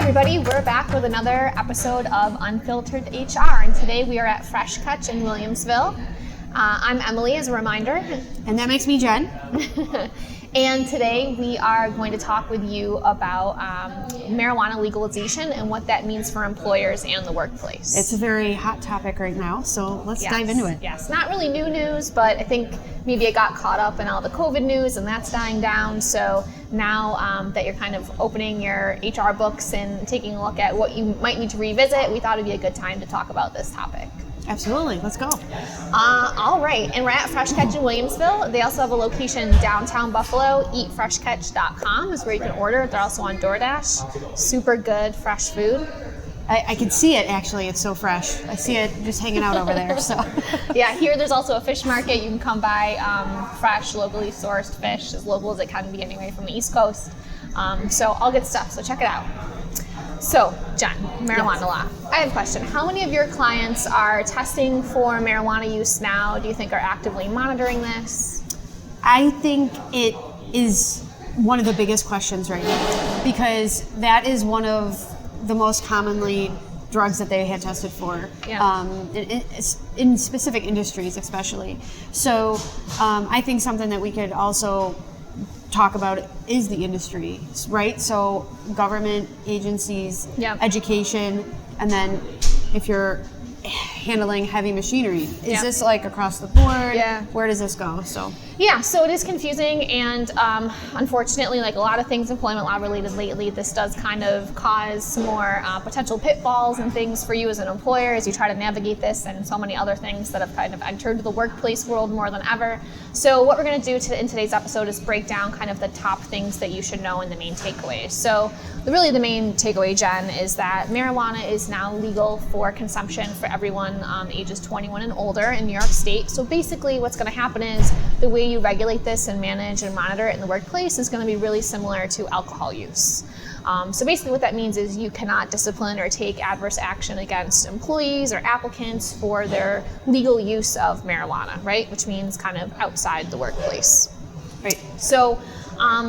everybody, we're back with another episode of Unfiltered HR, and today we are at Fresh Catch in Williamsville. I'm Emily, as a reminder. And that makes me Jen. And today we are going to talk with you about marijuana legalization and what that means for employers and the workplace. It's a very hot topic right now, so let's dive into it. Yes, not really new news, but I think maybe it got caught up in all the COVID news and that's dying down. So now that you're kind of opening your HR books and taking a look at what you might need to revisit, we thought it'd be a good time to talk about this topic. Absolutely, let's go. All right, and we're at Fresh Catch in Williamsville. They also have a location downtown Buffalo. EatFreshCatch.com is where you can order. They're also on DoorDash. Super good, fresh food. I can see it, actually. It's so fresh. I see it just hanging out over there. So, yeah, here there's also a fish market. You can come buy fresh, locally sourced fish, as local as it can be anyway from the East Coast. So all good stuff, so check it out. So, Jen, marijuana law. I have a question. How many of your clients are testing for marijuana use now? Do you think are actively monitoring this? I think it is one of the biggest questions right now, because that is one of the most commonly drugs that they had tested for, in specific industries especially. So I think something that we could also talk about is the industry, right? So government agencies, education, and then if you're handling heavy machinery, is this like across the board? Yeah. Where does this go? So it is confusing, and unfortunately, like a lot of things employment law related lately, this does kind of cause some more potential pitfalls and things for you as an employer as you try to navigate this and so many other things that have kind of entered the workplace world more than ever. So what we're going to do in today's episode is break down kind of the top things that you should know and the main takeaways. So really the main takeaway, Jen, is that marijuana is now legal for consumption for everyone ages 21 and older in New York State. So basically what's going to happen is the way you regulate this and manage and monitor it in the workplace is going to be really similar to alcohol use. So basically what that means is you cannot discipline or take adverse action against employees or applicants for their legal use of marijuana, right? Which means kind of outside the workplace. right. So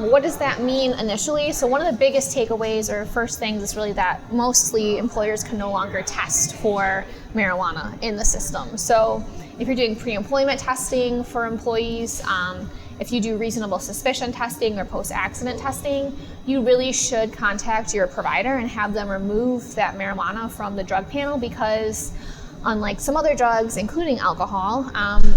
what does that mean initially? So one of the biggest takeaways or first things is really that mostly employers can no longer test for marijuana in the system. So if you're doing pre-employment testing for employees, if you do reasonable suspicion testing or post-accident testing, you really should contact your provider and have them remove that marijuana from the drug panel, because unlike some other drugs, including alcohol,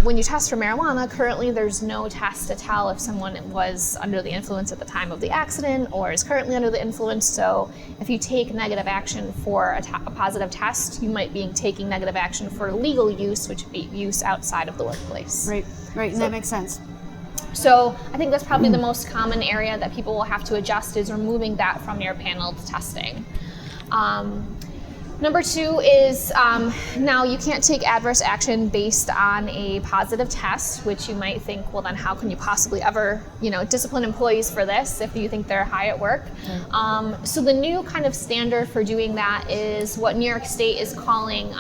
when you test for marijuana, currently there's no test to tell if someone was under the influence at the time of the accident or is currently under the influence. So if you take negative action for a positive test, you might be taking negative action for legal use, which would be use outside of the workplace. Right, and that makes sense. So I think that's probably the most common area that people will have to adjust, is removing that from your panel testing. Number two is now you can't take adverse action based on a positive test, which you might think, well, then how can you possibly ever, discipline employees for this if you think they're high at work? So the new kind of standard for doing that is what New York State is calling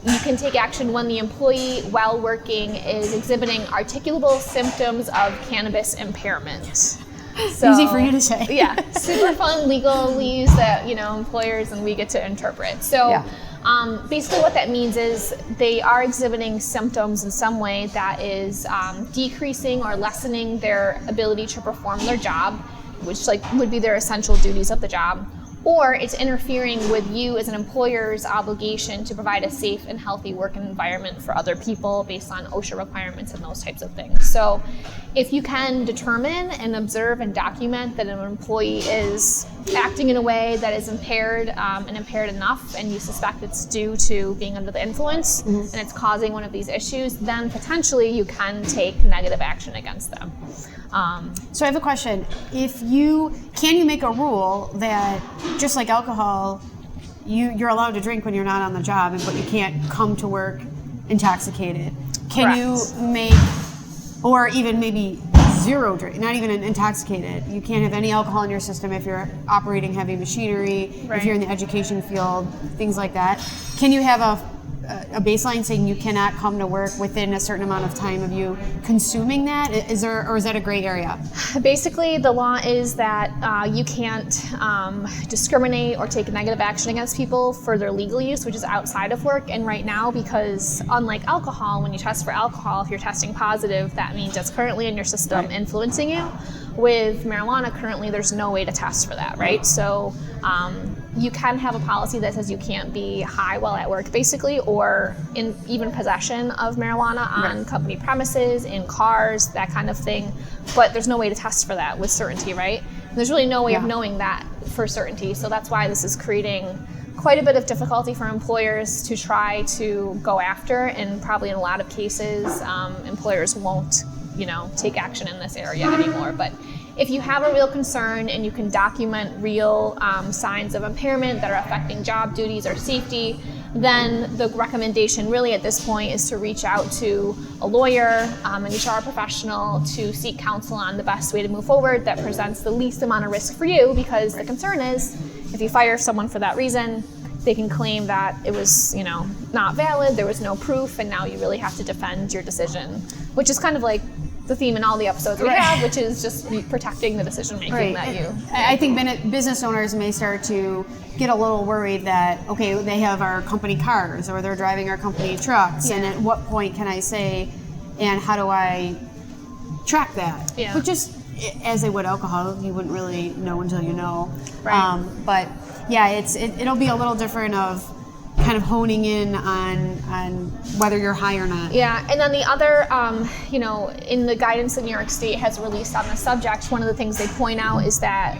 you can take action when the employee, while working, is exhibiting articulable symptoms of cannabis impairment. So, easy for you to say. Yeah, super fun legalese that employers and we get to interpret. So basically what that means is they are exhibiting symptoms in some way that is decreasing or lessening their ability to perform their job, which would be their essential duties of the job. Or it's interfering with you as an employer's obligation to provide a safe and healthy work environment for other people based on OSHA requirements and those types of things. So if you can determine and observe and document that an employee is acting in a way that is impaired and impaired enough, and you suspect it's due to being under the influence and it's causing one of these issues, then potentially you can take negative action against them. So I have a question. Can you make a rule that, just like alcohol, you're allowed to drink when you're not on the job, but you can't come to work intoxicated? Can you make, or even maybe zero drink, not even intoxicated? You can't have any alcohol in your system if you're operating heavy machinery, if you're in the education field, things like that. Can you have a baseline saying you cannot come to work within a certain amount of time of you consuming that? Is that a gray area? Basically, the law is that you can't discriminate or take negative action against people for their legal use, which is outside of work. And right now, because unlike alcohol, when you test for alcohol, if you're testing positive, that means it's currently in your system influencing you. With marijuana, currently, there's no way to test for that, right? So you can have a policy that says you can't be high while at work, basically, or in even possession of marijuana on company premises, in cars, that kind of thing. But there's no way to test for that with certainty, right? And there's really no way of knowing that for certainty. So that's why this is creating quite a bit of difficulty for employers to try to go after, and probably in a lot of cases, employers won't take action in this area anymore. But if you have a real concern and you can document real signs of impairment that are affecting job duties or safety, then the recommendation really at this point is to reach out to a lawyer, an HR professional, to seek counsel on the best way to move forward that presents the least amount of risk for you, because the concern is if you fire someone for that reason, they can claim that it was, not valid, there was no proof, and now you really have to defend your decision, which is kind of like the theme in all the episodes we have, which is just protecting the decision making that you. I think business owners may start to get a little worried that, okay, they have our company cars or they're driving our company trucks, and at what point can I say, and how do I track that? But just as they would alcohol, you wouldn't really know until you know. But yeah, it'll be a little different of kind of honing in on whether you're high or not. Yeah, and then the other, in the guidance that New York State has released on the subject, one of the things they point out is that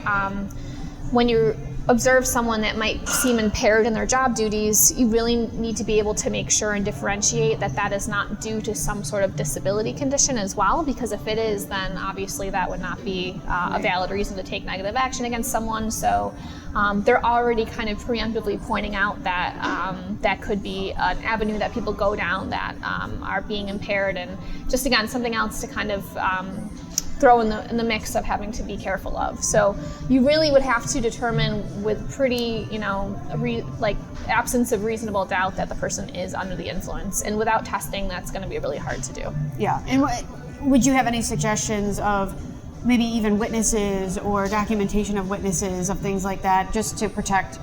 when you observe someone that might seem impaired in their job duties, you really need to be able to make sure and differentiate that that is not due to some sort of disability condition as well, because if it is, then obviously that would not be a valid reason to take negative action against someone. So they're already kind of preemptively pointing out that that could be an avenue that people go down that are being impaired, and just again something else to kind of throw in the mix of having to be careful of. So you really would have to determine with pretty, absence of reasonable doubt that the person is under the influence, and without testing, that's going to be really hard to do. Yeah, and would you have any suggestions of maybe even witnesses or documentation of witnesses of things like that, just to protect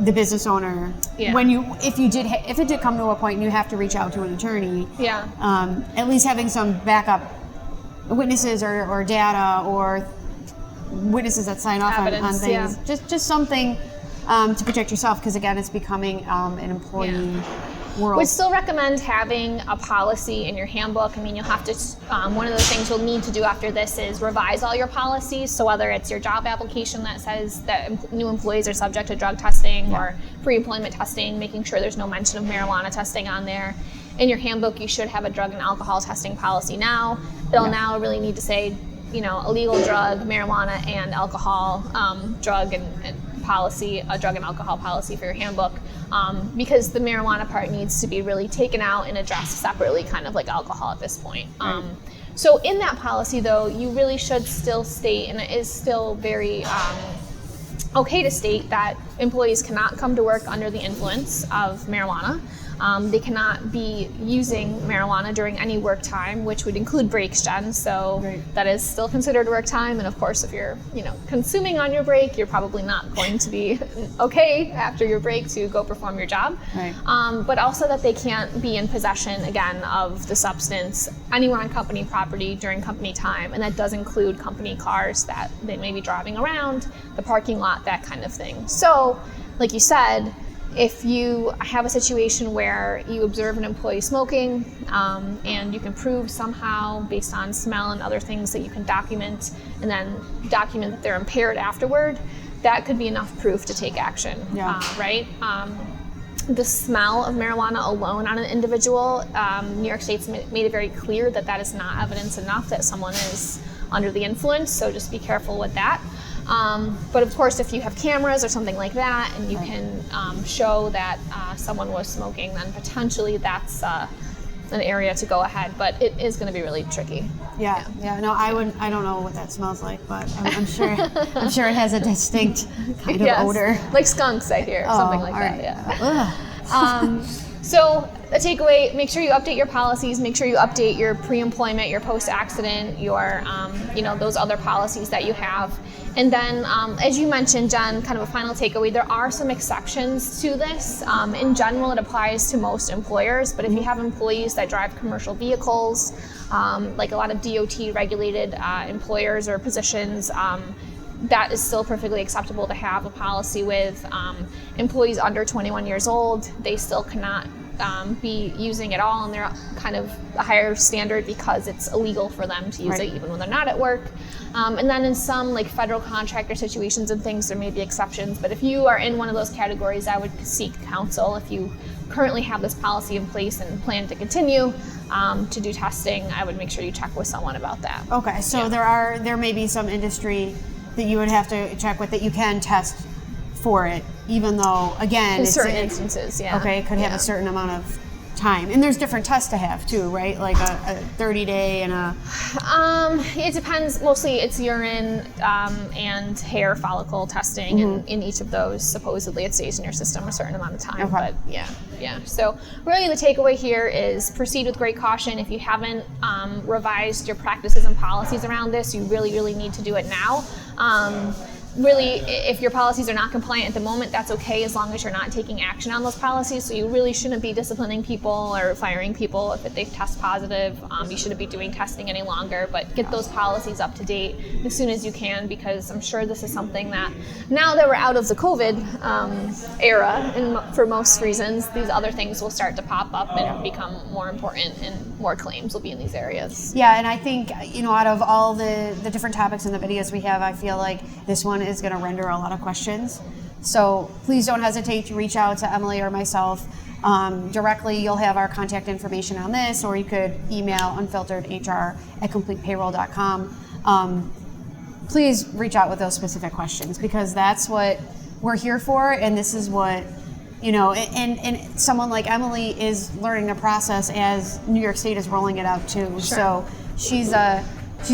the business owner if it did come to a point and you have to reach out to an attorney? At least having some backup witnesses or data or witnesses that sign off on things, just something to protect yourself, because again, it's becoming an employee world. Would still recommend having a policy in your handbook. I mean, you'll have to, one of the things you'll need to do after this is revise all your policies. So whether it's your job application that says that new employees are subject to drug testing or pre-employment testing, making sure there's no mention of marijuana testing on there. In your handbook, you should have a drug and alcohol testing policy now. It'll now really need to say, illegal drug, marijuana, and alcohol drug and policy, a drug and alcohol policy for your handbook, because the marijuana part needs to be really taken out and addressed separately, kind of like alcohol at this point. So in that policy, though, you really should still state, and it is still very okay to state, that employees cannot come to work under the influence of marijuana. They cannot be using marijuana during any work time, which would include breaks, Jen. So that is still considered work time. And of course, if you're, consuming on your break, you're probably not going to be okay after your break to go perform your job. But also that they can't be in possession, again, of the substance anywhere on company property during company time. And that does include company cars that they may be driving around, the parking lot, that kind of thing. So, like you said, if you have a situation where you observe an employee smoking and you can prove somehow based on smell and other things that you can document, and then document that they're impaired afterward, that could be enough proof to take action, right? The smell of marijuana alone on an individual, New York State's made it very clear that that is not evidence enough that someone is under the influence, so just be careful with that. But of course, if you have cameras or something like that, and you can show that someone was smoking, then potentially that's an area to go ahead. But it is going to be really tricky. No, I don't know what that smells like, but I'm sure it has a distinct kind of odor, like skunks, I hear, something like that. So a takeaway, make sure you update your policies, make sure you update your pre-employment, your post-accident, your, those other policies that you have. And then, as you mentioned, Jen, kind of a final takeaway, there are some exceptions to this. In general, it applies to most employers, but if you have employees that drive commercial vehicles, like a lot of DOT-regulated employers or positions, that is still perfectly acceptable to have a policy with. Employees under 21 years old, they still cannot be using it all, and they're kind of a higher standard because it's illegal for them to use it even when they're not at work. And then in some like federal contractor situations and things, there may be exceptions, but if you are in one of those categories, I would seek counsel. If you currently have this policy in place and plan to continue to do testing, I would make sure you check with someone about that. Okay, so there may be some industry that you would have to check with that you can test for it, even though, again, in certain instances, okay, it could have a certain amount of time. And there's different tests to have too, right? Like a 30-day and a... It depends. Mostly it's urine and hair follicle testing, and in each of those, supposedly it stays in your system a certain amount of time. Okay. But yeah. So really the takeaway here is proceed with great caution. If you haven't revised your practices and policies around this, you really, really need to do it now. Really, if your policies are not compliant at the moment, that's okay as long as you're not taking action on those policies. So you really shouldn't be disciplining people or firing people if they test positive. You shouldn't be doing testing any longer, but get those policies up to date as soon as you can, because I'm sure this is something that, now that we're out of the COVID era, and for most reasons, these other things will start to pop up and become more important, and more claims will be in these areas. Yeah, and I think, out of all the different topics and the videos we have, I feel like this one is going to render a lot of questions. So please don't hesitate to reach out to Emily or myself directly. You'll have our contact information on this, or you could email unfilteredhr@completepayroll.com. Please reach out with those specific questions, because that's what we're here for, and this is what, and someone like Emily is learning the process as New York State is rolling it out too. Sure. So she's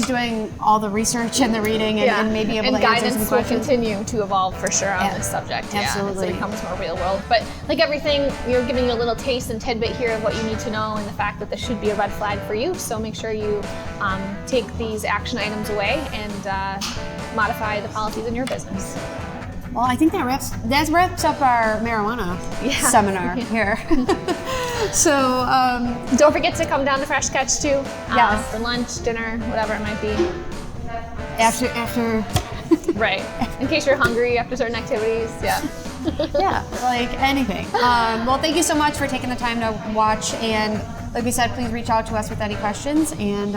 doing all the research and the reading and maybe able to answer some questions. And guidance will continue to evolve for sure on this subject. Absolutely. As it becomes more real world. But like everything, you're giving you a little taste and tidbit here of what you need to know, and the fact that this should be a red flag for you. So make sure you take these action items away and modify the policies in your business. Well, I think that wraps up our marijuana seminar here. So don't forget to come down to Fresh Catch too for lunch, dinner, whatever it might be. After right, in case you're hungry after certain activities. Yeah, like anything. Well, thank you so much for taking the time to watch, and like we said, please reach out to us with any questions, and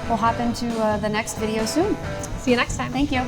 we'll hop into the next video soon. See you next time. Thank you.